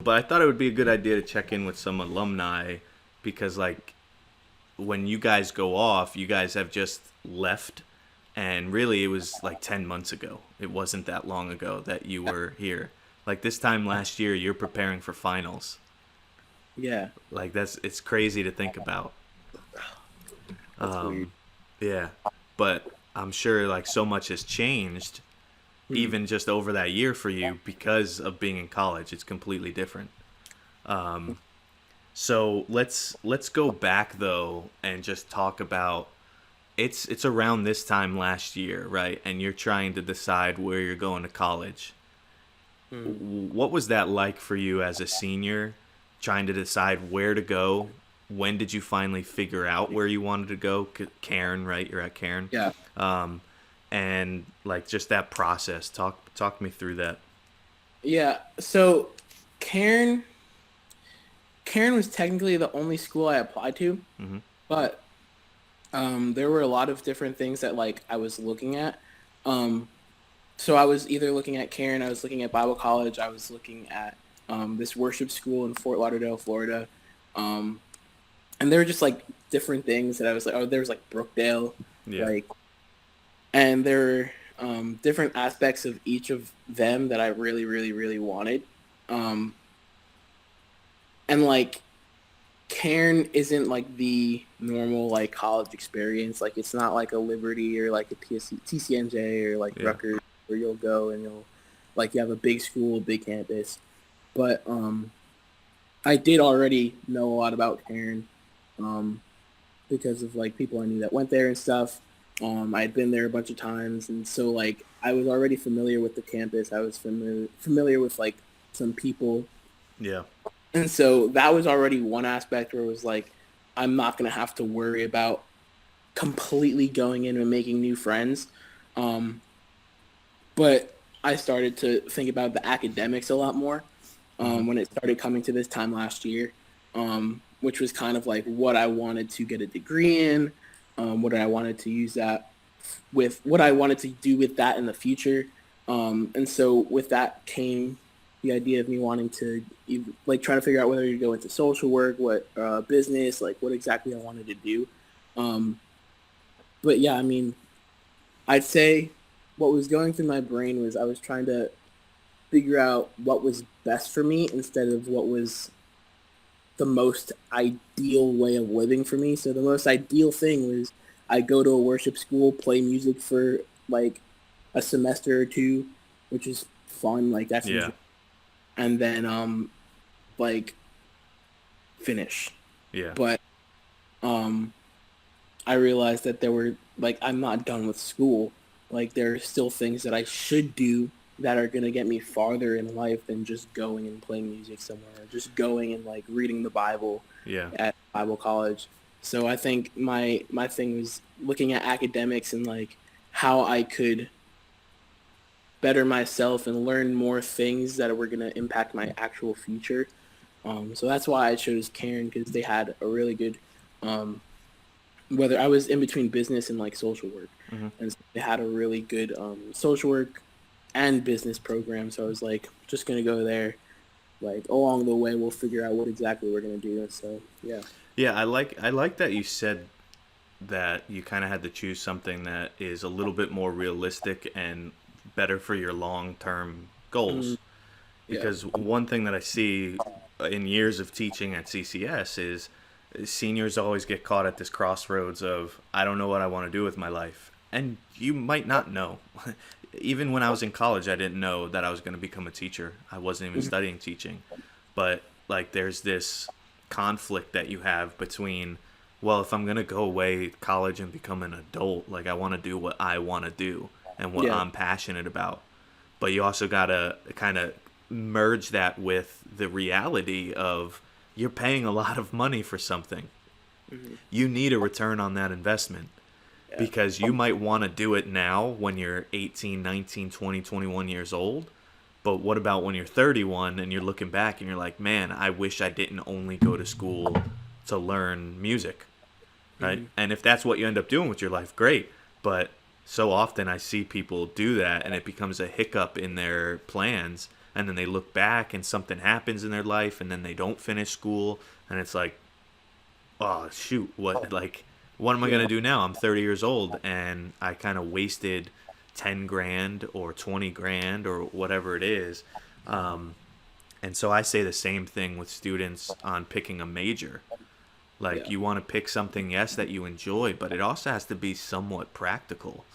but I thought it would be a good idea to check in with some alumni because, like, when you guys go off, you guys have just left, and really it was like 10 months ago. It wasn't that long ago that you were here. Like this time last year, you're preparing for finals. Yeah, Like it's crazy to think about. that's weird. Yeah, but I'm sure like so much has changed Hmm. even just over that year for you because of being in college. It's completely different. So let's go back though and just talk about it's around this time last year, right? And you're trying to decide where you're going to college. Hmm. What was that like for you as a senior, trying to decide where to go? When did you finally figure out where you wanted to go? Cairn, right? You're at Cairn, Yeah, and like just that process. Talk me through that. yeah. So, Cairn, Cairn was technically the only school I applied to, Hmm. but there were a lot of different things that like I was looking at. Um, so I was either looking at Cairn, I was looking at Bible College, I was looking at this worship school in Fort Lauderdale, Florida, um, and there were just like different things that I was like, oh, there was like Brookdale, Yeah, like, and there were different aspects of each of them that I really, really, really wanted. Um, and like Cairn isn't like the normal like college experience. Like it's not like a Liberty or like a TCNJ or like yeah, Rutgers where you'll go and you'll like you have a big school, big campus. But I did already know a lot about Cairn um, because of like people I knew that went there and stuff. I had been there a bunch of times, and so like I was already familiar with the campus. I was familiar with like some people, yeah, and so that was already one aspect where it was like I'm not gonna have to worry about completely going in and making new friends. Um, but I started to think about the academics a lot more hmm, when it started coming to this time last year, which was kind of like what I wanted to get a degree in, what I wanted to use that with, what I wanted to do with that in the future. And so with that came the idea of me wanting to like try to figure out whether to go into social work, what business, like what exactly I wanted to do. Um, but yeah, I mean, I'd say what was going through my brain was I was trying to figure out what was best for me instead of what was the most ideal way of living for me. So the most ideal thing was I go to a worship school, play music for like a semester or two, which is fun, like that's yeah, enjoy, and then like finish. yeah, But um I realized that there were like I'm not done with school. Like there are still things that I should do that are gonna get me farther in life than just going and playing music somewhere, or just going and like reading the Bible yeah, at Bible college. So I think my thing was looking at academics and like how I could better myself and learn more things that were gonna impact my actual future. So that's why I chose Cairn because they had a really good um, whether I was in between business and like social work, hmm, and so they had a really good social work and business program. So I was like, just gonna go there. Like along the way, we'll figure out what exactly we're gonna do. And so yeah, yeah. I like that you said that you kind of had to choose something that is a little bit more realistic and better for your long term mm, goals. yeah, Because one thing that I see in years of teaching at CCS is seniors always get caught at this crossroads of, I don't know what I want to do with my life. And you might not know. Even when I was in college, I didn't know that I was going to become a teacher. I wasn't even mhm, studying teaching. But like there's this conflict that you have between, well, if I'm going to go away to college and become an adult, like I want to do what I want to do and what yeah, I'm passionate about, but you also gotta kind of merge that with the reality of you're paying a lot of money for something. mhm, You need a return on that investment yeah, because you might want to do it now when you're 18, 19, 20, 21 years old. But what about when you're 31 and you're looking back and you're like, man, I wish I didn't only go to school to learn music, right? mhm, And if that's what you end up doing with your life, great. But so often I see people do that and it becomes a hiccup in their plans and then they look back and something happens in their life and then they don't finish school, and it's like, oh shoot, what am I gonna Yeah. do now? I'm 30 years old and I kind of wasted 10 grand or 20 grand or whatever it is. And so I say the same thing with students on picking a major. Like, Yeah. you want to pick something, yes, that you enjoy, but it also has to be somewhat practical.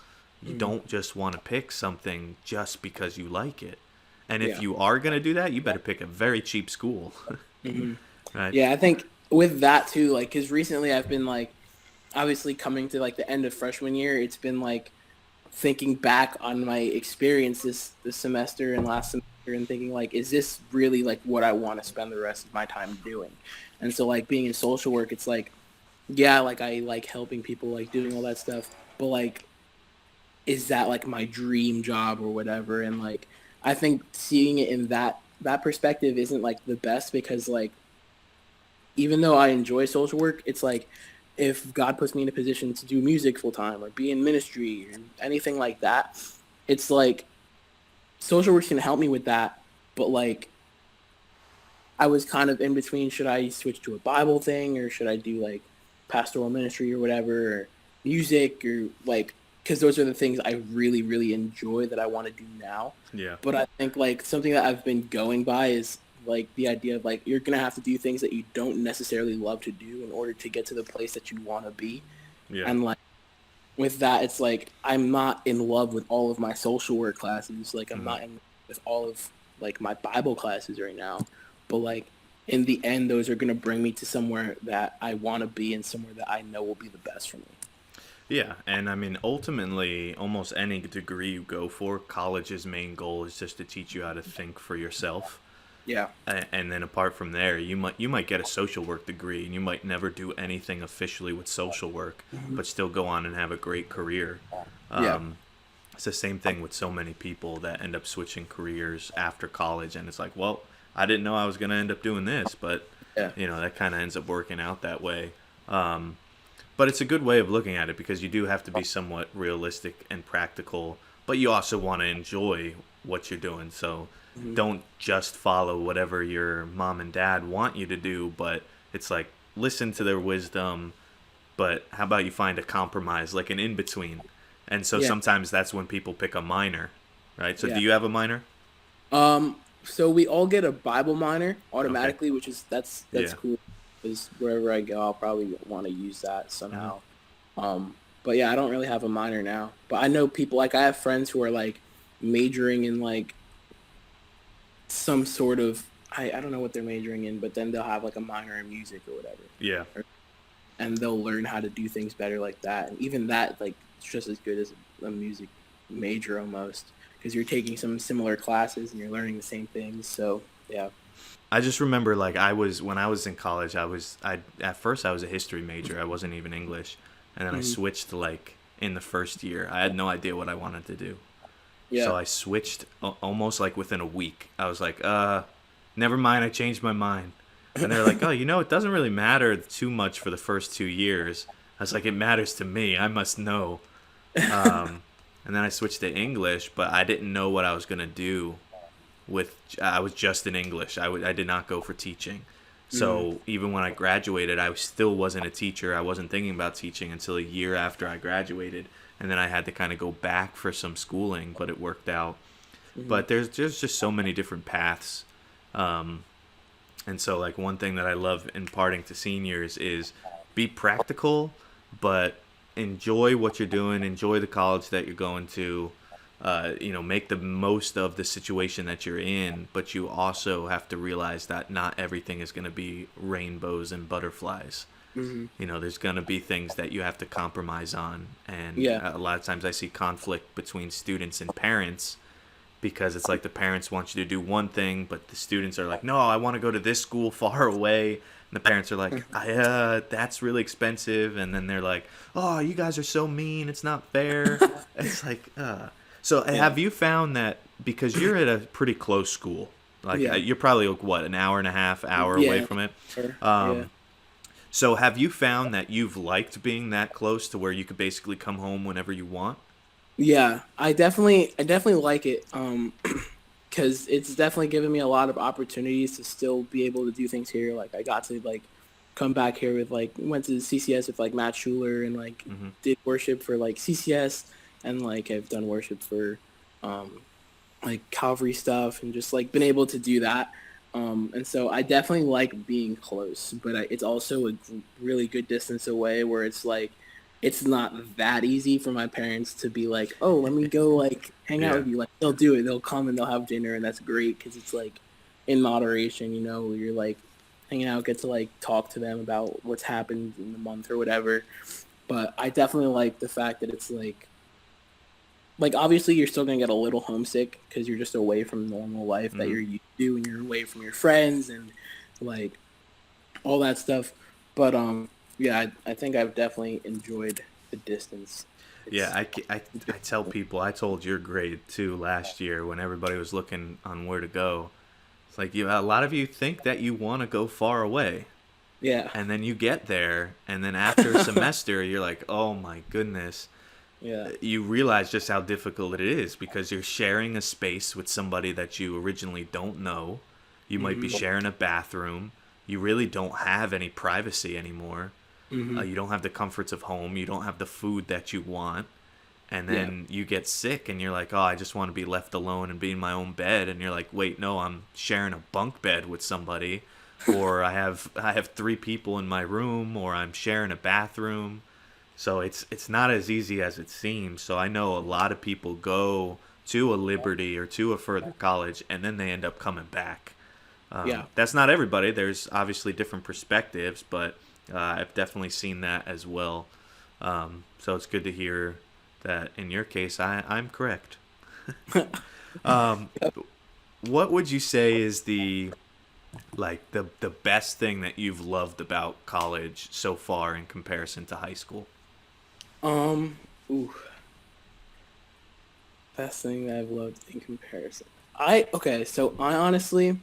You Hmm. don't just want to pick something just because you like it. And if Yeah. you are going to do that, you better pick a very cheap school. Hmm. Right? Yeah, I think with that too, like, because recently I've been like, obviously coming to like the end of freshman year, it's been like thinking back on my experience this semester and last semester and thinking like, is this really like what I want to spend the rest of my time doing? And so like being in social work, it's like, yeah, like I like helping people, like doing all that stuff, but like, is that like my dream job or whatever? And like, I think seeing it in that perspective isn't like the best, because like, even though I enjoy social work, it's like, if God puts me in a position to do music full time or be in ministry or anything like that, it's like social work can help me with that. But like, I was kind of in between, should I switch to a Bible thing or should I do like pastoral ministry or whatever, or music, or like, because those are the things I really, really enjoy that I want to do now. Yeah. But I think like something that I've been going by is like the idea of like, you're gonna have to do things that you don't necessarily love to do in order to get to the place that you want to be. Yeah. And like, with that, it's like I'm not in love with all of my social work classes. Like I'm Hmm. not in love with all of like my Bible classes right now. But like in the end, those are gonna bring me to somewhere that I want to be and somewhere that I know will be the best for me. Yeah, and I mean, ultimately, almost any degree you go for, college's main goal is just to teach you how to think for yourself. Yeah. And then apart from there, you might get a social work degree and you might never do anything officially with social work, Mhm. but still go on and have a great career. Yeah. Um, it's the same thing with so many people that end up switching careers after college, and it's like, well, I didn't know I was going to end up doing this, but Yeah. that kind of ends up working out that way. Um, but it's a good way of looking at it because you do have to be somewhat realistic and practical, but you also want to enjoy what you're doing. So Mhm. don't just follow whatever your mom and dad want you to do, but it's like, listen to their wisdom, but how about you find a compromise, like an in between? And so Yeah. sometimes that's when people pick a minor, right? So do Yeah. you have a minor? So we all get a Bible minor Okay. automatically, which is that's Yeah. cool, because wherever I go, I'll probably want to use that Hmm. somehow. But yeah, I don't really have a minor now. But I know people, like I have friends who are like majoring in like some sort of, I don't know what they're majoring in, but then they'll have like a minor in music or whatever. Yeah. Or, and they'll learn how to do things better like that. And even that, like, it's just as good as a music major almost, because you're taking some similar classes and you're learning the same things. So yeah. I just remember, like, when I was in college, I at first I was a history major. I wasn't even English. And then I Mhm. switched to, like, in the first year. I had no idea what I wanted to do. Yeah. So I switched almost like within a week. I was like, never mind, I changed my mind. And they're like, oh, it doesn't really matter too much for the first 2 years. I was like, it matters to me. I must know. Um, and then I switched to English, but I didn't know what I was going to do I was just in English. I did not go for teaching. Mhm. So even when I graduated, I still wasn't a teacher. I wasn't thinking about teaching until a year after I graduated. And then I had to kind of go back for some schooling, but it worked out. Mhm. But there's just so many different paths. Um, and so, like, one thing that I love imparting to seniors is be practical, but enjoy what you're doing, enjoy the college that you're going to. Make the most of the situation that you're in, but you also have to realize that not everything is going to be rainbows and butterflies. Mhm. There's going to be things that you have to compromise on. And Yeah. a lot of times I see conflict between students and parents because it's like the parents want you to do one thing, but the students are like, no, I want to go to this school far away. And the parents are like, that's really expensive. And then they're like, oh, you guys are so mean. It's not fair. It's like, So Yeah. have you found that because you're at a pretty close school, like Yeah. you're probably like, what, an hour and a half, hour away Yeah. from it? Sure. Yeah. Um, so have you found that you've liked being that close to where you could basically come home whenever you want? Yeah. I definitely like it. because it's definitely given me a lot of opportunities to still be able to do things here. Like I got to like come back here with like went to CCS with like Matt Schuler and like Hmm. did worship for like CCS and like I've done worship for um like Calvary stuff and just like been able to do that. And so I definitely like being close, but it's also a really good distance away where it's like it's not that easy for my parents to be like, oh, let me go like hang out Yeah. with you. Like they'll do it, they'll come and they'll have dinner, and that's great because it's like in moderation, you know, you're like hanging out, get to like talk to them about what's happened in the month or whatever. But I definitely like the fact that it's like obviously you're still gonna get a little homesick because you're just away from normal life that Hmm. you're used to and you're away from your friends and like all that stuff. But yeah, I think I've definitely enjoyed the distance. Yeah, It's I tell people, I told your grade too last year when everybody was looking on where to go. It's like a lot of you think that you want to go far away, yeah. and then you get there, and then after a semester, you're like, oh my goodness. Yeah. You realize just how difficult it is because you're sharing a space with somebody that you originally don't know. You might be Mhm. sharing a bathroom. You really don't have any privacy anymore. Mhm. You don't have the comforts of home. You don't have the food that you want. And Yeah. then you get sick and you're like, oh, I just want to be left alone and be in my own bed. And you're like, wait, no, I'm sharing a bunk bed with somebody. Or I have three people in my room, or I'm sharing a bathroom. So it's not as easy as it seems. So I know a lot of people go to a Liberty or to a further college and then they end up coming back. Yeah. That's not everybody. There's obviously different perspectives, but I've definitely seen that as well. So it's good to hear that in your case, I'm correct. What would you say is the best thing that you've loved about college so far in comparison to high school? Um. Ooh, best thing that I've loved in comparison. So I honestly,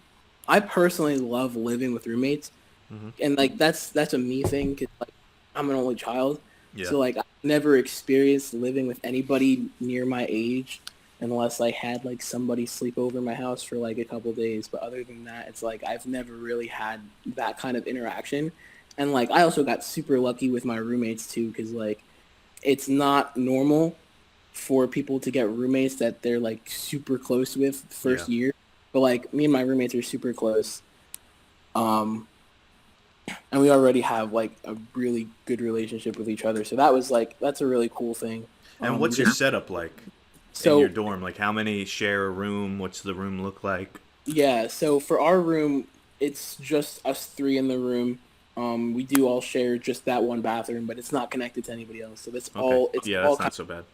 I personally love living with roommates. Hmm. And like that's a me thing because like I'm an only child, Yeah. so like I've never experienced living with anybody near my age unless I had like somebody sleep over my house for like a couple days. But other than that, it's like I've never really had that kind of interaction. And like I also got super lucky with my roommates too because like it's not normal for people to get roommates that they're like super close with the Yeah. first year. But like me and my roommates are super close. Um, and we already have like a really good relationship with each other. So that was like that's a really cool thing. And what's your Just setup like in your so dorm? Like how many share a room? What's the room look like? yeah, so for our room, it's just us three in the room. We do all share just that one bathroom, but it's not connected to anybody else. So Okay. it's Yeah, all that's not so bad.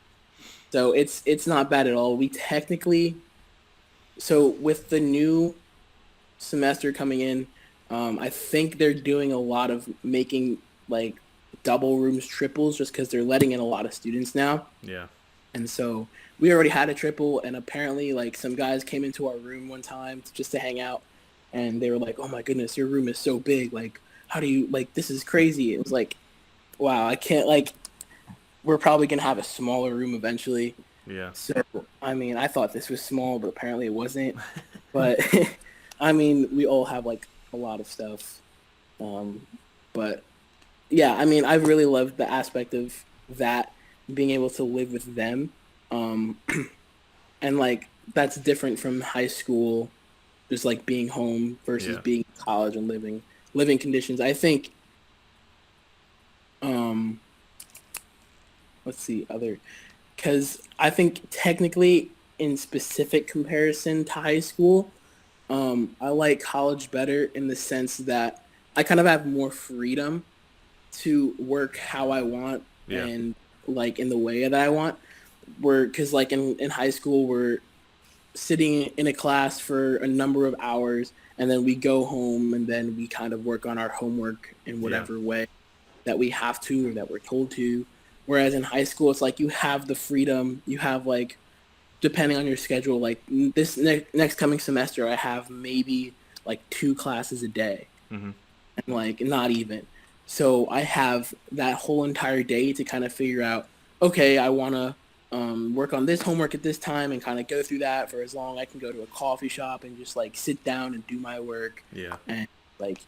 so it's not bad at all. We technically so with the new semester coming in, I think they're doing a lot of making like double rooms triples just because they're letting in a lot of students now. Yeah. And so we already had a triple, and apparently like some guys came into our room one time just to hang out, and they were like, "Oh my goodness, your room is so big! Like, how do you like this is crazy?" It was like, "Wow, I can't like." We're probably gonna have a smaller room eventually. Yeah. So I mean, I thought this was small, but apparently it wasn't. But I mean, we all have like a lot of stuff. Um, but yeah, I mean, I really loved the aspect of that being able to live with them. Um, and like that's different from high school, just like being home versus Yeah. being in college and living conditions. I think um, let's see other because I think technically in specific comparison to high school, I like college better in the sense that I kind of have more freedom to work how I want Yeah. and like in the way that I want. Where because like in high school we're sitting in a class for a number of hours and then we go home and then we kind of work on our homework in Yeah. whatever way that we have to or that we're told to. Whereas in high school it's like you have the freedom, you have like depending on your schedule, like this next coming semester I have maybe like two classes a day Hmm. and like not even. So I have that whole entire day to kind of figure out, okay, I want to work on this homework at this time and kind of go through that for as long. I can go to a coffee shop and just like sit down and do my work Yeah. and like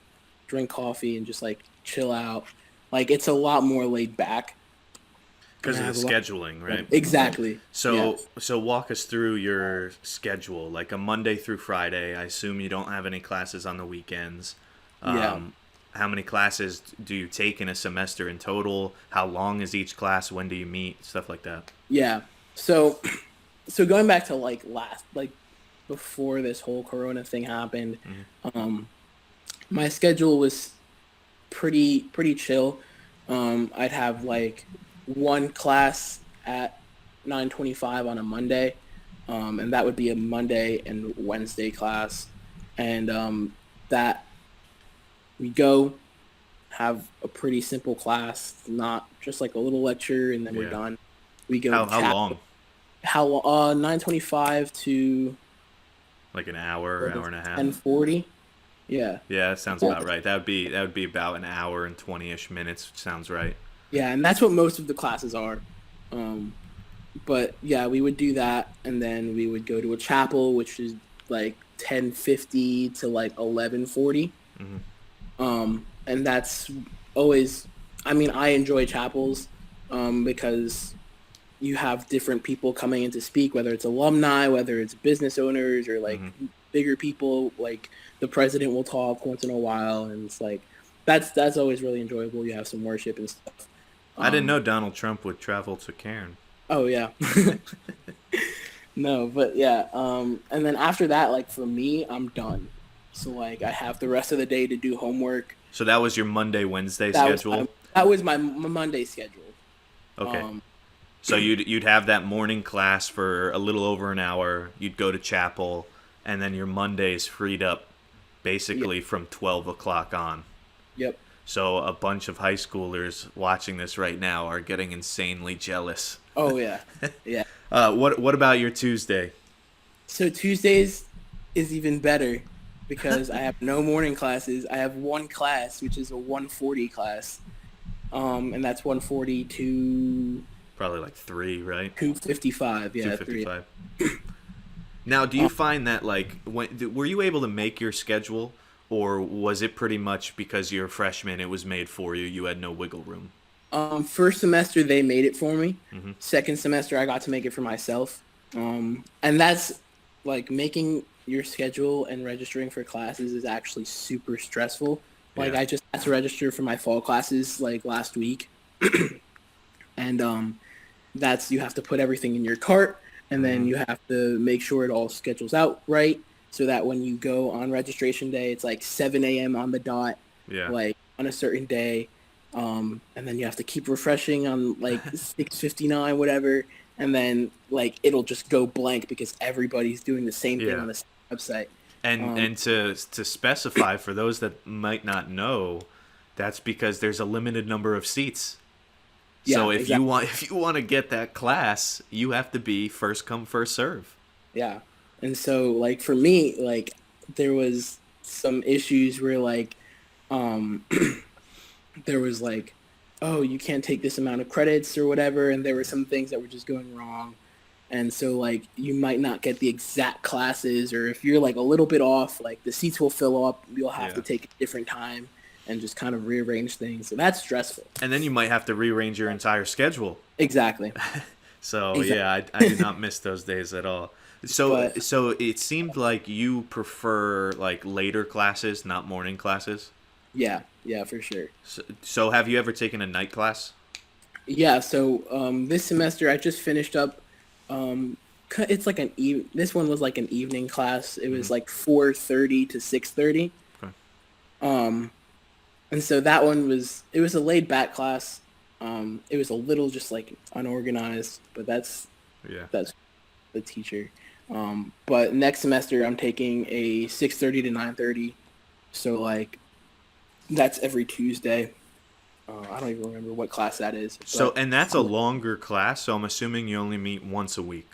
drink coffee and just like chill out. Like it's a lot more laid back. And Because I of have the a lot. scheduling, right? Exactly. Yeah. So walk us through your schedule, like a Monday through Friday. I assume you don't have any classes on the weekends. Yeah. How many classes do you take in a semester in total? How long is each class? When do you meet? Stuff like that. Yeah. So so going back to like last like before this whole corona thing happened, um my schedule was pretty chill. I'd have like one class at 9:25 on a Monday, and that would be a Monday and Wednesday class, and that we go have a pretty simple class, not just like a little lecture and then we're Yeah. done. We go How chat. long? How 9:25 to Like an hour, hour and a half? 10:40. Yeah. Yeah, that sounds about right. That would be about an hour and 20-ish minutes. Sounds right. Yeah, and that's what most of the classes are. Um, but yeah, we would do that, and then we would go to a chapel, which is like 10:50 to like 11:40. Hmm. And that's always. I mean, I enjoy chapels, because you have different people coming in to speak, whether it's alumni, whether it's business owners, or like Hmm. bigger people. Like the president will talk once in a while, and it's like that's always really enjoyable. You have some worship and stuff. I didn't Um, know Donald Trump would travel to Cairn. oh yeah. No, but yeah. And then after that, like for me, I'm done. So like I have the rest of the day to do homework. So that was your Monday, Wednesday That was my schedule? that was my Monday schedule. Okay. Um, So you'd have that morning class for a little over an hour. You'd go to chapel, and then your Mondays freed up, yeah, basically from 12 o'clock on. yep. So a bunch of high schoolers watching this right now are getting insanely jealous. Oh yeah, yeah. What about your Tuesday? So Tuesdays is even better because I have no morning classes. I have one class, which is a 140 class, and that's 140 to Probably like three, right? 255. Two Yeah, three. fifty-five. Now, do you Um, find that like were you able to make your schedule, or was it pretty much because you're a freshman, it was made for you? You had no wiggle room. First semester they made it for me. Hmm. Second semester I got to make it for myself. And that's like making your schedule and registering for classes is actually super stressful. Like Yeah. I just had to register for my fall classes like last week, and that's you have to put everything in your cart, and then Hmm. you have to make sure it all schedules out right so that when you go on registration day, it's like 7 a.m. on the dot, Yeah. like on a certain day, and then you have to keep refreshing on like 6:59, whatever, and then like it'll just go blank because everybody's doing the same thing Yeah. on the same website. And Um, and to specify for those that might not know, that's because there's a limited number of seats. So yeah, if you exactly. want if you want to get that class, you have to be first come first serve. Yeah. And so like for me, like there was some issues where like um there was like, oh, you can't take this amount of credits or whatever, and there were some things that were just going wrong. And so like you might not get the exact classes, or if you're like a little bit off, like the seats will fill up, you'll have Yeah. to take a different time and just kind of rearrange things. So that's stressful. And then you might have to rearrange your entire schedule. Exactly. So Exactly. yeah, I do not miss those days at all. So But so it seemed like you prefer like later classes, not morning classes. yeah, yeah, for sure. So have you ever taken a night class? Yeah, so this semester I just finished up. It's like this one was like an evening class. It Hmm. was like 4:30 to 6:30. Okay. Um, and so that one it was a laid back class. It was a little just like unorganized, but Yeah. that's the teacher. But next semester I'm taking a 6:30 to 9:30. So like that's every Tuesday. I don't even remember what class that is, So but and that's a longer class, so I'm assuming you only meet once a week,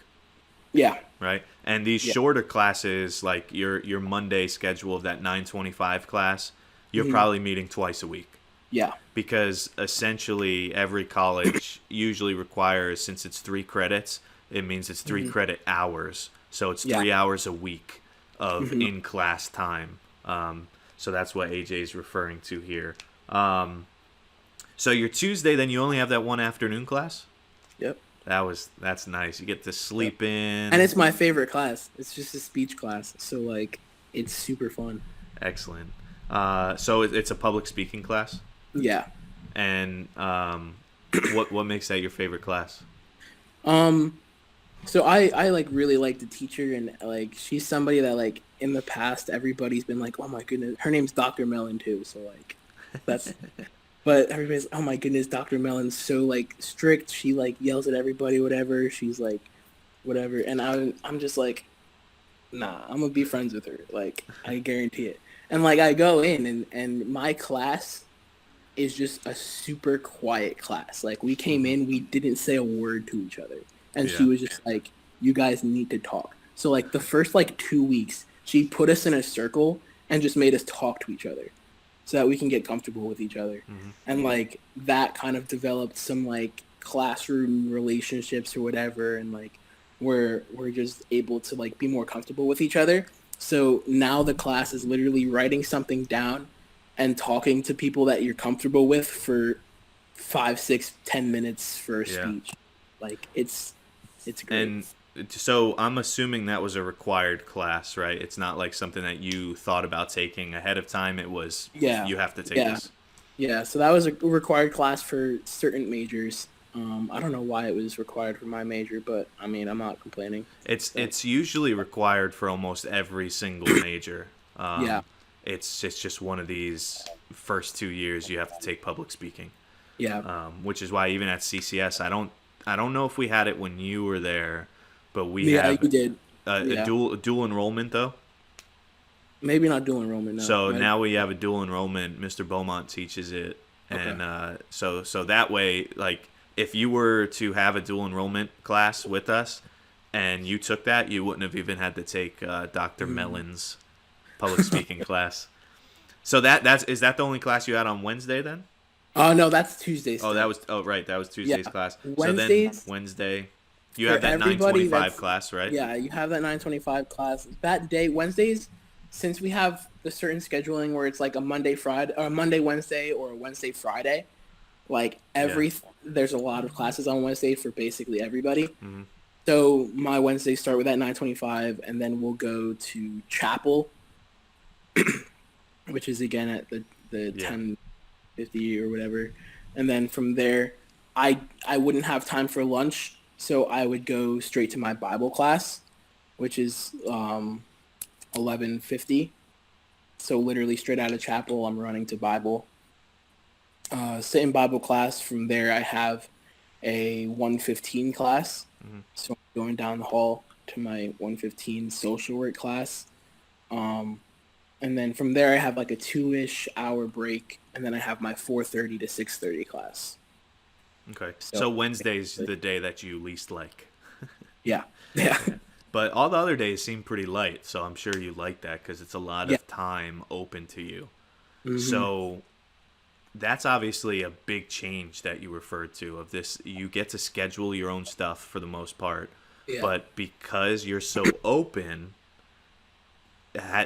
yeah, right? And these yeah. shorter classes, like your Monday schedule of that 9:25 class, you're Mhm. probably meeting twice a week. Yeah. because essentially every college usually requires, since it's 3 credits, it means it's three Hmm. credit hours. So it's Yeah. 3 hours a week of Hmm. in class time. So that's what AJ is referring to here. Um, so your Tuesday, then you only have that one afternoon class. Yep. That's nice. You get to Yep. sleep And in. it's my favorite class. It's just a speech class, so like it's super fun. Excellent. So it's a public speaking class, Yeah. and what makes that your favorite class? Um. So I like really like the teacher, and like she's somebody that like in the past everybody's been like, oh my goodness, her name's Dr. Mellon too. So like that's but everybody's, oh my goodness, Dr. Mellon's so like strict. She like yells at everybody, whatever. She's like whatever, and I'm just like, nah, I'm gonna be friends with her. Like I guarantee it. And like I go in, and my class is just a super quiet class. Like we came Hmm. in, we didn't say a word to each other, and she Yeah. was just like, "You guys need to talk." So like the first like 2 weeks, she put us in a circle and just made us talk to each other, so that we can get comfortable with each other, Hmm. and like that kind of developed some like classroom relationships or whatever, and like we're just able to like be more comfortable with each other. So now the class is literally writing something down and talking to people that you're comfortable with for 5, 6, 10 minutes for a Yeah. speech. Like it's great. And so I'm assuming that was a required class, right? It's not like something that you thought about taking ahead of time. It was, Yeah, you have to take yeah, this. yeah. So that was a required class for certain majors. I don't know why it was required for my major, but I mean, I'm not complaining. So It's usually required for almost every single major. yeah, It's just one of these first 2 years you have to take public speaking, yeah, which is why even at CCS, I don't know if we had it when you were there, but we yeah. have You did. a Yeah, dual enrollment though. maybe not doing Roman. No, So might. now we have a dual enrollment. Mr. Beaumont teaches it, Okay. and so that way, like if you were to have a dual enrollment class with us, and you took that, you wouldn't have even had to take Dr. Mm. Mellon's public speaking class. So that's is that the only class you had on Wednesday then? Oh no, that's Tuesday Oh, still. right, that was Yeah, Tuesday's class. So then Wednesdays Wednesday, you for have that everybody 9:25 that's class, right? yeah, you have that 9:25 class that day. Wednesdays, since we have the certain scheduling where it's like a Monday Friday or a Monday Wednesday or a Wednesday Friday, like Yeah. there's a lot of classes on Wednesday for basically everybody. Hmm. So my Wednesdays start with that 9:25, and then we'll go to chapel, which is again at the Yeah. 10:50 or whatever, and then from there, I wouldn't have time for lunch, so I would go straight to my Bible class, which is 11:50. So literally straight out of chapel, I'm running to Bible. Sit in Bible class. From there, I have a 1:15 class. Hmm. So I'm going down the hall to my 1:15 social work class. Um, and then from there, I have like a 2-ish hour break, and then I have my 4:30 to 6:30 class. Okay. So So Wednesday's the day that you least like. yeah, yeah, Yeah. But all the other days seem pretty light, so I'm sure you like that because it's a lot yeah. of time open to you. Hmm. So that's obviously a big change that you referred to of this. You get to schedule your own stuff for the most part, Yeah. but because you're so open,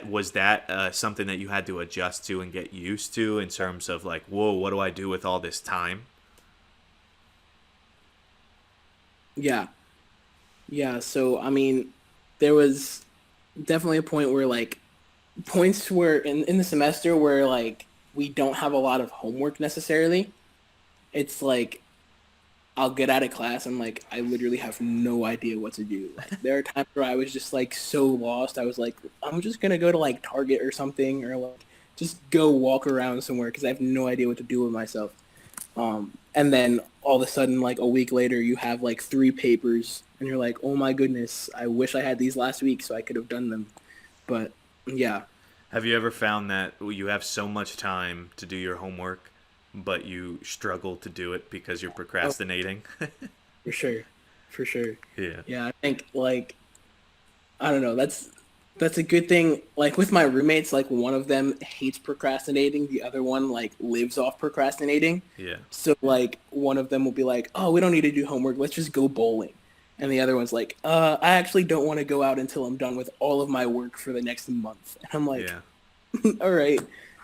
was that something that you had to adjust to and get used to in terms of like, whoa, what do I do with all this time? Yeah. Yeah. So I mean, there was definitely a point where like points where in the semester where like we don't have a lot of homework necessarily. It's like I'll get out of class and like I literally have no idea what to do. Like there are times where I was just like so lost. I was like, I'm just gonna go to like Target or something, or like just go walk around somewhere because I have no idea what to do with myself. And then all of a sudden, like a week later, you have like 3 papers, and you're like, oh my goodness, I wish I had these last week so I could have done them. But yeah, Have you ever found that you have so much time to do your homework, but you struggle to do it because you're oh, procrastinating? for sure, for sure. Yeah. Yeah, I think like I don't know. That's that's a good thing. Like with my roommates, like one of them hates procrastinating, the other one like lives off procrastinating. Yeah. So like one of them will be like, "Oh, we don't need to do homework. Let's just go bowling." And the other one's like, I actually don't want to go out until I'm done with all of my work for the next month." And I'm like, Yeah. "All right."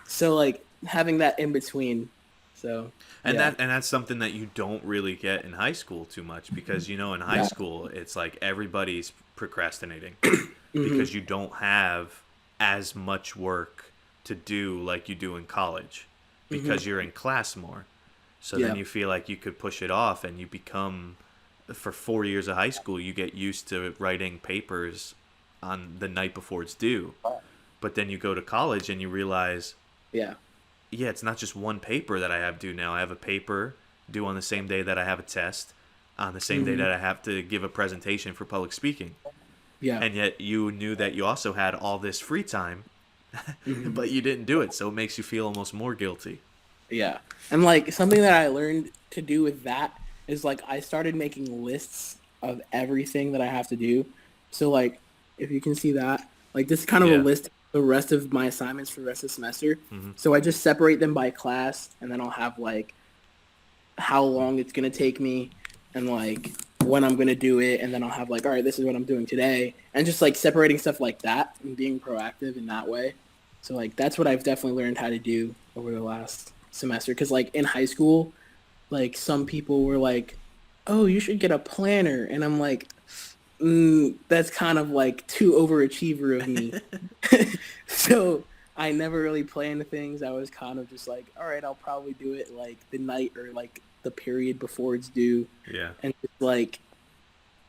So like having that in between. So And yeah. that's something that you don't really get in high school too much, because in high Yeah. school it's like everybody's procrastinating Hmm. because you don't have as much work to do like you do in college, Hmm. because you're in class more. So then Yeah. you feel like you could push it off, and you become, for 4 years of high school, you get used to writing papers on the night before it's due. But then you go to college and you realize, Yeah. yeah, it's not just one paper that I have due now. I have a paper due on the same day that I have a test, on the same day Hmm. that I have to give a presentation for public speaking. Yeah. And yet you knew that you also had all this free time, Hmm. but you didn't do it. So it makes you feel almost more guilty. Yeah. And like something that I learned to do with that is like I started making lists of everything that I have to do. So like if you can see that, like this is kind of a Yeah. list of the rest of my assignments for the rest of the semester. Hmm. So I just separate them by class and then I'll have like how long it's gonna take me and like when I'm gonna do it, and then I'll have like, all right, this is what I'm doing today, and just like separating stuff like that and being proactive in that way. So like that's what I've definitely learned how to do over the last semester. Because like in high school, like some people were like, "Oh, you should get a planner," and I'm like, that's kind of like too overachiever of me. So I never really planned things. I was kind of just like, all right, I'll probably do it like the night or like the period before it's due, Yeah. and just like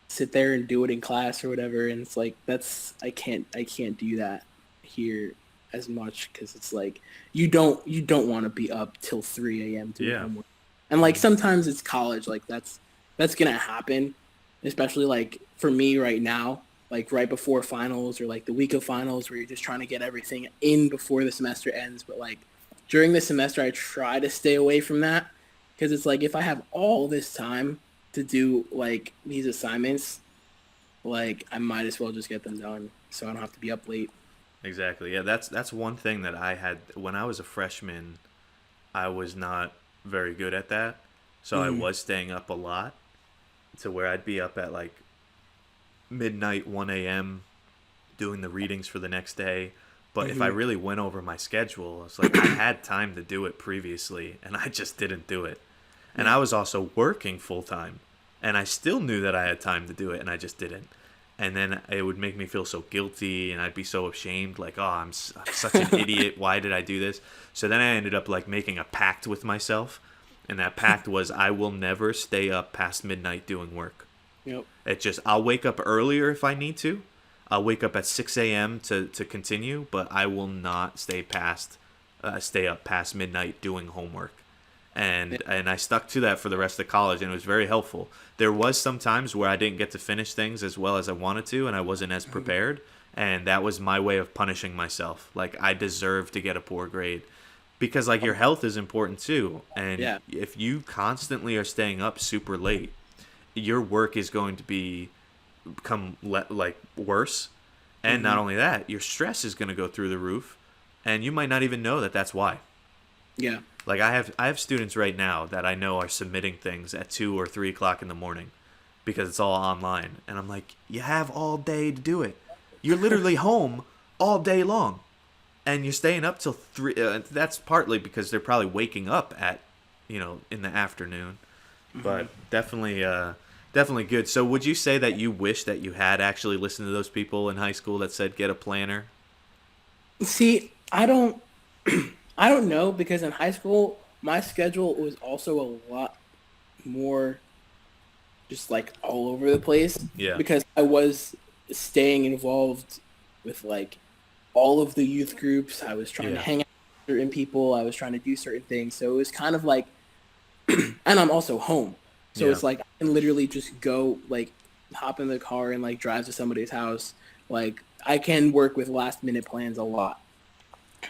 sit there and do it in class or whatever. And it's like I can't do that here as much because it's like you don't want to be up till 3 a.m. doing Yeah. homework. And like Hmm. sometimes it's college, like that's gonna happen, especially like for me right now, like right before finals or like the week of finals where you're just trying to get everything in before the semester ends. But like during the semester, I try to stay away from that because it's like if I have all this time to do like these assignments, like I might as well just get them done so I don't have to be up late. Exactly. Yeah, that's one thing that I had when I was a freshman. I was not very good at that. So I Mm-hmm. was staying up a lot, to where I'd be up at like midnight, 1 a.m., doing the readings for the next day. But if I Mm-hmm. really went over my schedule, it's like I had time to do it previously, and I just didn't do it. And Yeah. I was also working full time, and I still knew that I had time to do it, and I just didn't. And then it would make me feel so guilty, and I'd be so ashamed, like, oh, I'm such an idiot. Why did I do this? So then I ended up like making a pact with myself, and that pact was I will never stay up past midnight doing work. Yep. It just I'll wake up earlier if I need to. I'll wake up at 6 a.m. to continue, but I will not stay up past midnight doing homework. And I stuck to that for the rest of college, and it was very helpful. There was some times where I didn't get to finish things as well as I wanted to, and I wasn't as prepared, and that was my way of punishing myself. Like I deserve to get a poor grade, because like your health is important too, and Yeah. if you constantly are staying up super late, your work is going to become like worse, and not Mm-hmm. only that, your stress is going to go through the roof, and you might not even know that that's why. Yeah. Like I have students right now that I know are submitting things at 2 or 3 o'clock in the morning, because it's all online, and I'm like, you have all day to do it. You're literally home all day long, and you're staying up till 3. That's partly because they're probably waking up at, in the afternoon, Mm-hmm. but definitely good. So would you say that you wish that you had actually listened to those people in high school that said get a planner? See, I don't know because in high school my schedule was also a lot more just like all over the place Yeah. because I was staying involved with like all of the youth groups. I was trying to Yeah. hang out with certain people. I was trying to do certain things. So it was kind of like, and I'm also home. So Yeah. it's like I can literally just go like hop in the car and like drive to somebody's house. Like I can work with last minute plans a lot.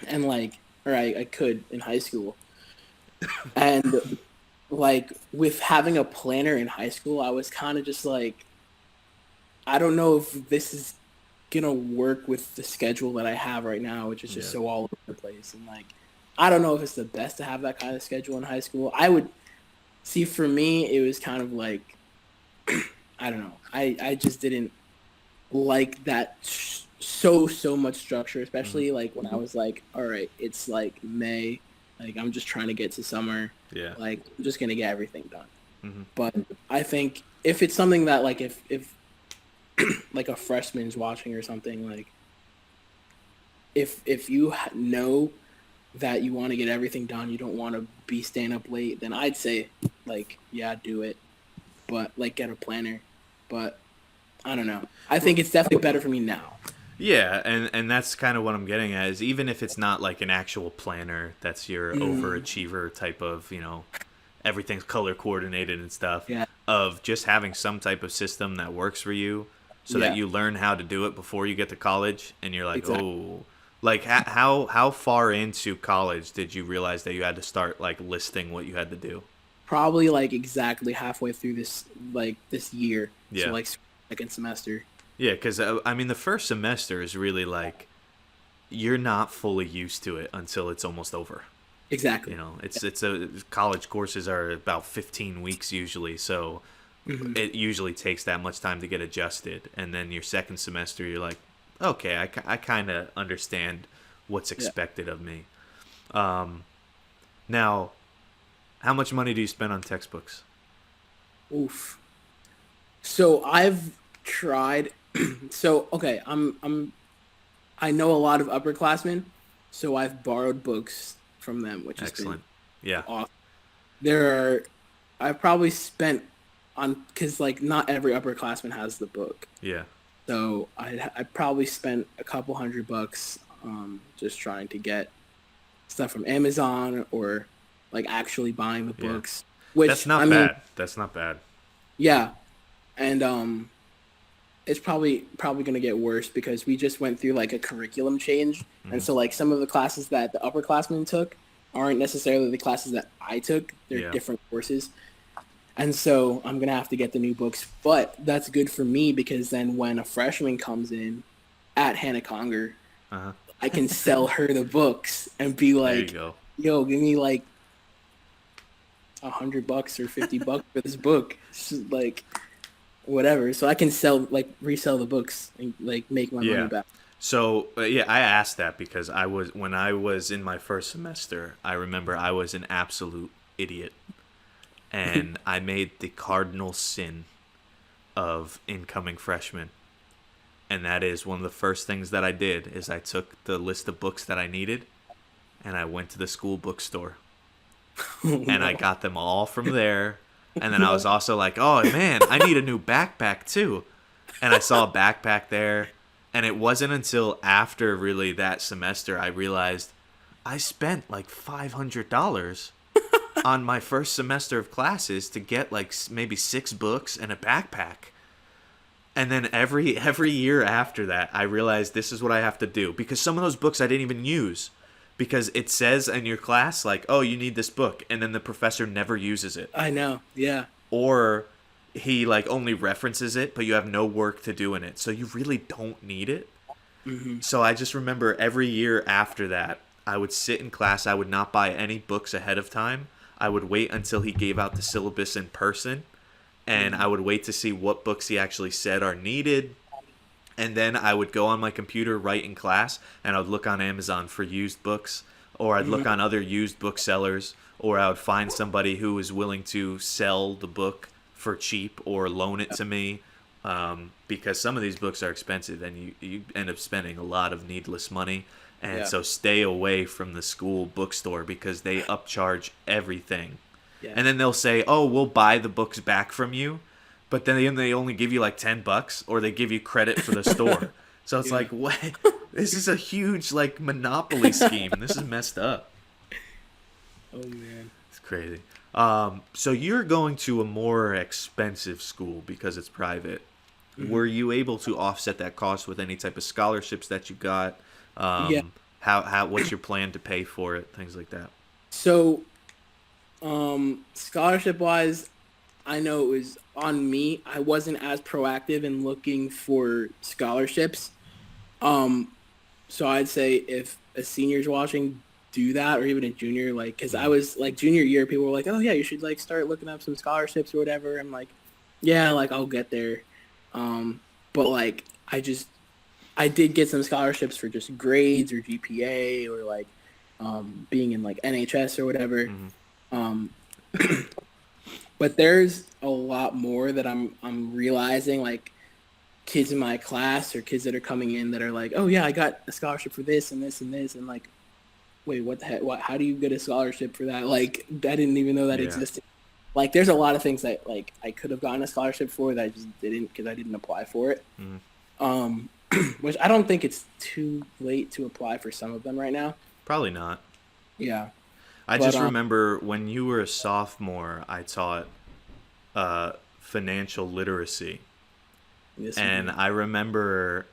And like, or I could in high school. And like with having a planner in high school, I was kind of just like, I don't know if this is gonna work with the schedule that I have right now, which is just Yeah. so all over the place. And like, I don't know if it's the best to have that kind of schedule in high school. I would see for me, it was kind of like, I don't know. I just didn't like that so much structure, Hmm. especially like when I was like, all right, it's like May, like I'm just trying to get to summer, Yeah. like I'm just gonna get everything done. Hmm. But I think if it's something that like if like a freshman's watching or something, like if you know that you want to get everything done, you don't want to be staying up late, then I'd say like yeah, do it, but like get a planner. But I don't know. I think it's definitely better for me now. Yeah, and that's kind of what I'm getting at is even if it's not like an actual planner that's your Mm, overachiever type of, everything's color coordinated and stuff, yeah, of just having some type of system that works for you so that yeah, you learn how to do it before you get to college and you're like, exactly. "Oh, like how far into college did you realize that you had to start like listing what you had to do?" Probably like exactly halfway through this year, so Yeah. like second semester. Yeah, cuz I mean the first semester is really like you're not fully used to it until it's almost over. Exactly. It's a college courses are about 15 weeks usually, so Hmm. it usually takes that much time to get adjusted. And then your second semester, you're like, okay, I kind of understand what's Yeah. expected of me. Um, Now, how much money do you spend on textbooks? Oof. So I've tried. So okay, I know a lot of upperclassmen, so I've borrowed books from them, which has been Excellent. Yeah. awesome. There are I've probably spent on because like not every upperclassman has the book, Yeah. so I probably spent a couple $100 just trying to get stuff from Amazon or like actually buying the Yeah. books. That's Which I not mean, bad. That's not bad. yeah, and it's probably gonna get worse because we just went through like a curriculum change, and Hmm. so like some of the classes that the upperclassmen took aren't necessarily the classes that I took. They're Yeah. different courses, and so I'm gonna have to get the new books. But that's good for me because then when a freshman comes in at Hannah Conger, Uh huh. I can sell her the books and be There you like, go. "Yo, give me like $100 or $50 for this book." It's just, like whatever, so I can sell like resell the books and like make my money Yeah. back. So yeah, I asked that because I was when I was in my first semester. I remember I was an absolute idiot, and I made the cardinal sin of incoming freshmen, and that is one of the first things that I did is I took the list of books that I needed, and I went to the school bookstore, Oh and I no. got them all from there. And then I was No. also like, oh man, I need a new backpack too. And I saw a backpack there. And it wasn't until after really that semester I realized I spent like $500 on my first semester of classes to get like maybe 6 books and a backpack. And then every year after that, I realized this is what I have to do because some of those books I didn't even use because it says in your class like, "Oh, you need this book," and then the professor never uses it, I know. Yeah. or he like only references it, but you have no work to do in it, so you really don't need it. Hmm. So I just remember every year after that, I would sit in class. I would not buy any books ahead of time. I would wait until he gave out the syllabus in person, and Hmm. I would wait to see what books he actually said are needed. And then I would go on my computer right in class, and I would look on Amazon for used books, or I'd look Hmm. on other used booksellers, or I would find somebody who was willing to sell the book for cheap or loan it to me. Because some of these books are expensive, and you end up spending a lot of needless money. And Yeah. so stay away from the school bookstore because they upcharge everything. Yeah. And then they'll say, "Oh, we'll buy the books back from you," but then they only give you like $10, or they give you credit for the store. So it's Yeah. like, what? This is a huge like monopoly scheme. This is messed up. Oh man. It's crazy. So you're going to a more expensive school because it's private. Hmm. Were you able to offset that cost with any type of scholarships that you got? Yeah. How what's your plan to pay for it? Things like that. So, scholarship wise, I know it was on me. I wasn't as proactive in looking for scholarships. Um, so I'd say if a senior's watching, do that, or even a junior, like, because I Mm. was like junior year, people were like, oh yeah, you should like start looking up some scholarships or whatever. I'm like, yeah, like I'll get there. But like I did get some scholarships for just grades or GPA or like being in like NHS or whatever. Mm. Um, but there's a lot more that I'm realizing, like kids in my class or kids that are coming in that are like, oh yeah, I got a scholarship for this and this and this, and like, wait, what the heck? What? How do you get a scholarship for that? Like, I didn't even know that Yeah. existed. Like, there's a lot of things that like I could have gotten a scholarship for that I just didn't because I didn't apply for it. Mm. Um, which I don't think it's too late to apply for some of them right now. Probably not. Yeah, I but just remember when you were a sophomore, I taught financial literacy. yes, you And did. I remember,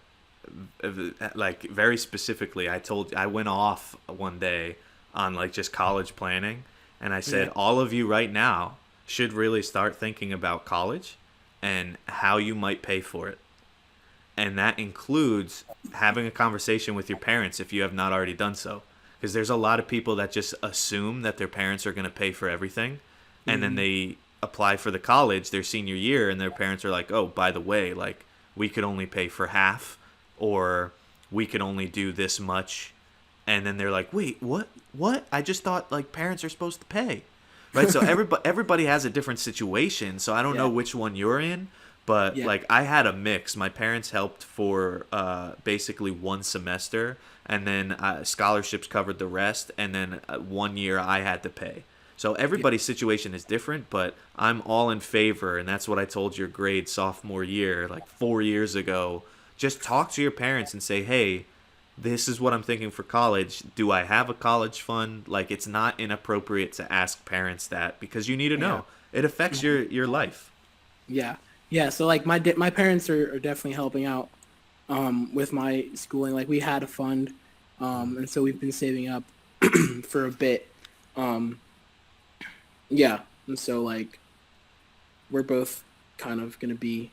like, very specifically, I went off one day on, like, just college planning. And I said, Yeah, all of you right now should really start thinking about college and how you might pay for it. And that includes having a conversation with your parents if you have not already done so. Because there's a lot of people that just assume that their parents are going to pay for everything, and then mm, they apply for the college their senior year, and their parents are like, "Oh, by the way, like we could only pay for half, or we could only do this much," and then they're like, "Wait, what? What? I just thought like parents are supposed to pay." Right, so everybody has a different situation, so I don't know yeah, which one you're in, but yeah, like I had a mix. My parents helped for basically one semester, and then scholarships covered the rest, and then 1 year I had to pay. So yeah, everybody's situation is different, but I'm all in favor, and that's what I told your grade sophomore year, like 4 years ago. Just talk to your parents and say, hey, this is what I'm thinking for college. Do I have a college fund? Like, it's not inappropriate to ask parents that because you need to yeah, know. It affects mhm, your life. yeah, yeah. So like my parents are definitely helping out with my schooling. Like we had a fund, and so we've been saving up for a bit. Um, yeah, and so like we're both kind of gonna be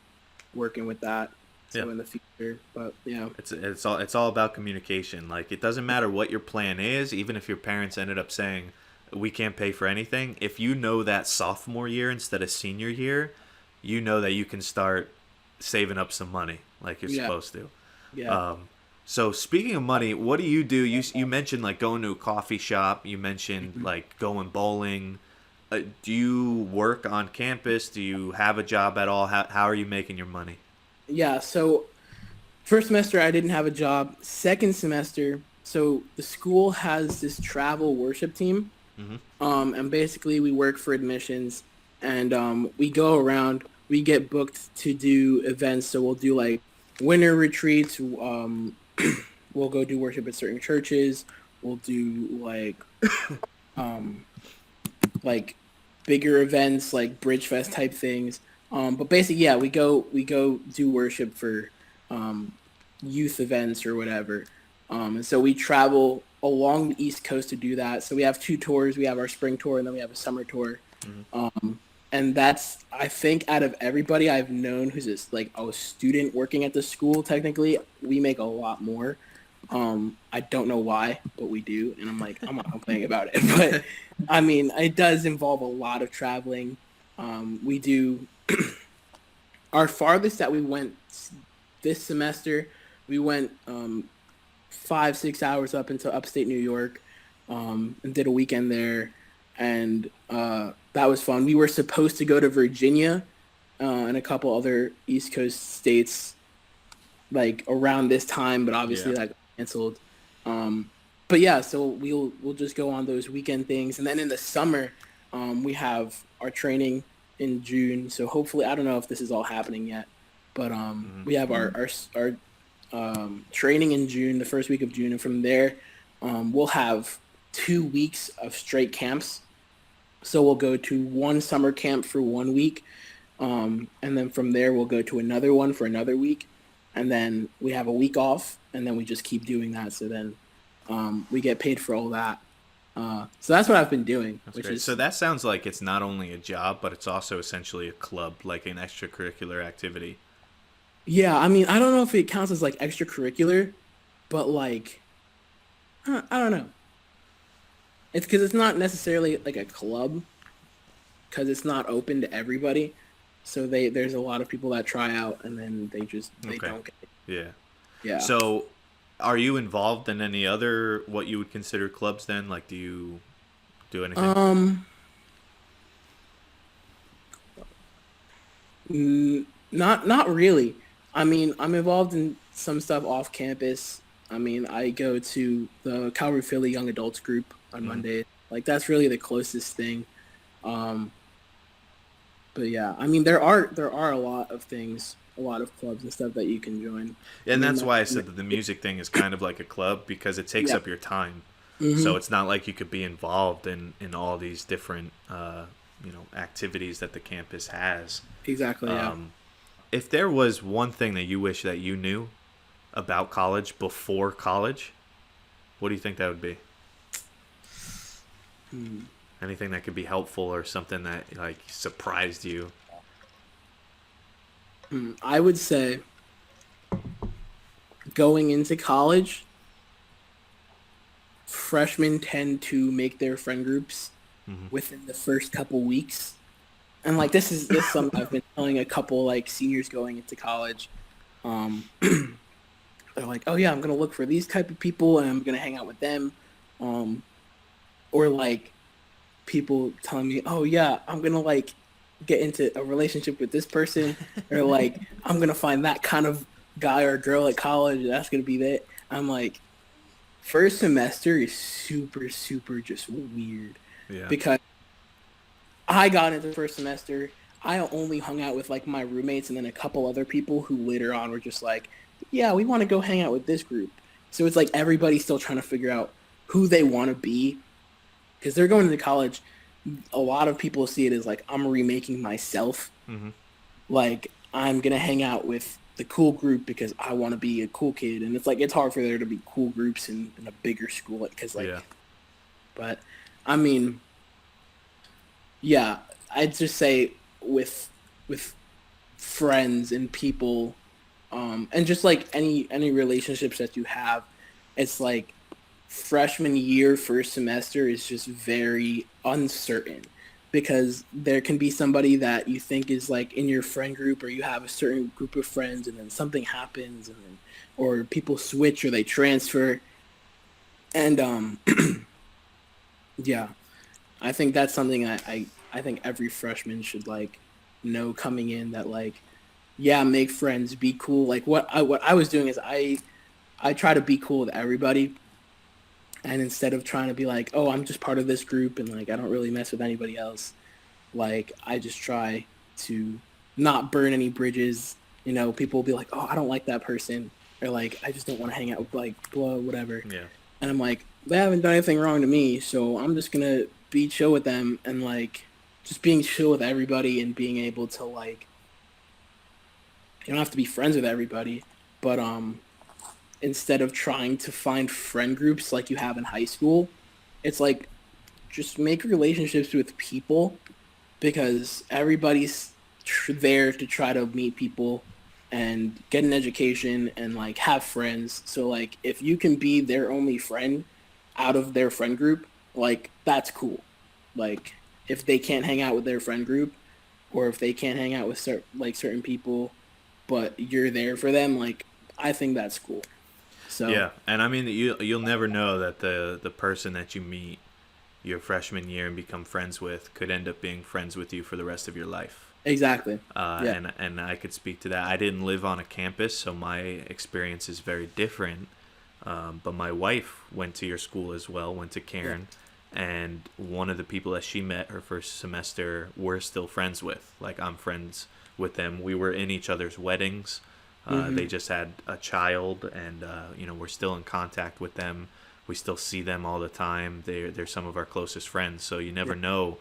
working with that. Yeah. So in the future, but yeah, It's all about communication. Like it doesn't matter what your plan is, even if your parents ended up saying we can't pay for anything. If you know that sophomore year instead of senior year, you know that you can start saving up some money like you're yeah, supposed to. yeah. Um, so speaking of money, what do you do? You mentioned like going to a coffee shop. You mentioned Mhm. like going bowling. Do you work on campus? Do you have a job at all? How are you making your money? Yeah. So first semester I didn't have a job. Second semester, so the school has this travel worship team. Hmm. And basically we work for admissions, and we go around. We get booked to do events, so we'll do like winter retreats. We'll go do worship at certain churches. We'll do um, like bigger events like Bridge Fest type things. But basically, yeah, we go do worship for um, youth events or whatever. And so we travel along the East Coast to do that. So we have two tours. We have our spring tour and then we have a summer tour. Hmm. And that's, I think, out of everybody I've known who's just like a student working at the school, technically, we make a lot more. I don't know why, but we do, and I'm not complaining about it. But I mean, it does involve a lot of traveling. We do our farthest that we went this semester. We went 5 6 hours up into upstate New York, and did a weekend there, and that was fun. We were supposed to go to Virginia and a couple other East Coast states like around this time, but Yeah. obviously that got canceled. Um, but yeah, so we'll just go on those weekend things, and then in the summer, we have our training in June. So hopefully, I don't know if this is all happening yet, but Hmm. we have our training in June, the first week of June, and from there, we'll have 2 weeks of straight camps. So we'll go to one summer camp for 1 week, and then from there we'll go to another one for another week, and then we have a week off, and then we just keep doing that. So then we get paid for all that. So that's what I've been doing, That's which great. is So that sounds like it's not only a job, but it's also essentially a club, like an extracurricular activity. yeah. I mean, I don't know if it counts as like extracurricular, but like I don't know. It's because it's not necessarily like a club because it's not open to everybody. So there's a lot of people that try out and then they Okay. don't get it. Yeah. Yeah. So, are you involved in any other what you would consider clubs then? Like, do you do anything? Um. Not really. I mean, I'm involved in some stuff off campus. I mean, I go to the Calvary Philly Young Adults group on Hmm. Monday. Like that's really the closest thing. Um, but yeah, I mean, there are a lot of things, a lot of clubs and stuff that you can join. I And mean, that's why I said that the music thing is kind of like a club because it takes yeah. up your time. So Hmm. it's not like you could be involved in all these different activities that the campus has. Exactly. Yeah. If there was one thing that you wish that you knew about college before college, what do you think that would be? Hmm. Anything that could be helpful or something that like surprised you? I would say going into college, freshmen tend to make their friend groups Hmm. within the first couple weeks. And like this is something I've been telling a couple like seniors going into college. Um, they're like, oh yeah, I'm gonna look for these type of people and I'm gonna hang out with them. Um, or like people telling me, oh yeah, I'm gonna like get into a relationship with this person, or like I'm gonna find that kind of guy or girl at college. That's gonna be that. I'm like, first semester is super super just weird Yeah. because I got into the first semester. I only hung out with like my roommates and then a couple other people who later on were just like, yeah, we want to go hang out with this group. So it's like everybody's still trying to figure out who they want to be because they're going to college. A lot of people see it as like I'm remaking myself. Hmm. Like I'm gonna hang out with the cool group because I want to be a cool kid, and it's like it's hard for there to be cool groups in a bigger school because Yeah. like, but I mean, yeah, I'd just say with friends and people, and just like any relationships that you have, it's like freshman year, first semester is just very uncertain because there can be somebody that you think is like in your friend group or you have a certain group of friends and then something happens and then or people switch or they transfer and yeah, I think that's something I think every freshman should like know coming in that like yeah, make friends, be cool. Like what I was doing is I try to be cool with everybody, and instead of trying to be like, oh, I'm just part of this group and like I don't really mess with anybody else, like I just try to not burn any bridges. You know, people will be like, oh, I don't like that person, or like I just don't want to hang out with like blah whatever, Yeah. and I'm like, they haven't done anything wrong to me, so I'm just gonna be chill with them and like just being chill with everybody and being able to like you don't have to be friends with everybody, but instead of trying to find friend groups like you have in high school, it's like just make relationships with people because everybody's there to try to meet people and get an education and like have friends. So like if you can be their only friend out of their friend group, like that's cool. Like if they can't hang out with their friend group or if they can't hang out with certain people, but you're there for them, like I think that's cool. So Yeah, and I mean you'll never know that the person that you meet your freshman year and become friends with could end up being friends with you for the rest of your life. exactly. Yeah. And I could speak to that. I didn't live on a campus, so my experience is very different. But my wife went to your school as well, went to Yeah. Cairn, and one of the people that she met her first semester we're still friends with. Like I'm friends with them. We were in each other's weddings. They Hmm. just had a child, and we're still in contact with them. We still see them all the time. They're some of our closest friends. So you Yeah. never know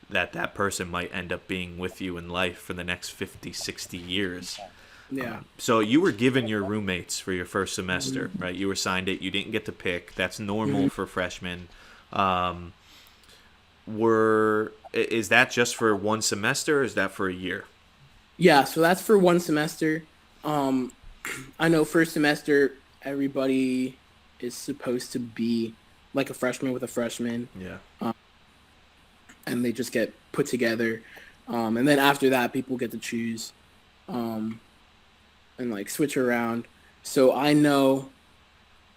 that that person might end up being with you in life for the next 50, 60 years. Yeah. So you were given your roommates for your first semester, Hmm. right? You were assigned it. You didn't get to pick. That's normal Hmm. for freshmen. Um, is that just for one semester or is that for a year? Yeah. So that's for one semester. Um, I know first semester. everybody is supposed to be like a freshman with a freshman, Yeah. and they just get put together. And then after that, people get to choose, um, and like switch around. So I know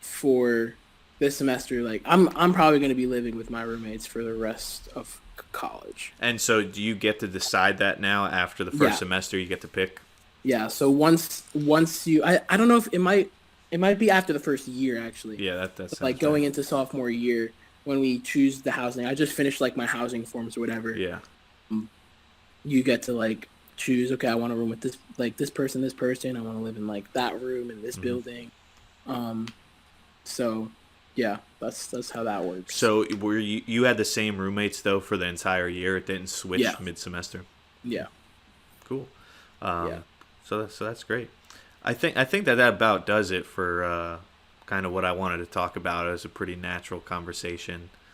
for this semester, like I'm probably going to be living with my roommates for the rest of college. And so, do you get to decide that now after the first Yeah, semester? You get to pick. yeah. So once you, I don't know if it might be after the first year actually, Yeah, that but like sounds right. going into sophomore year when we choose the housing. I just finished like my housing forms or whatever. Yeah. You get to like choose. Okay, I want to room with this person, this person. I want to live in like that room in this Hmm. building. Um, so yeah, that's how that works. So, were you had the same roommates though for the entire year? It didn't Yeah, switch mid semester. yeah, Cool. yeah. So that's great. I think that about does it for kind of what I wanted to talk about. It was a pretty natural conversation.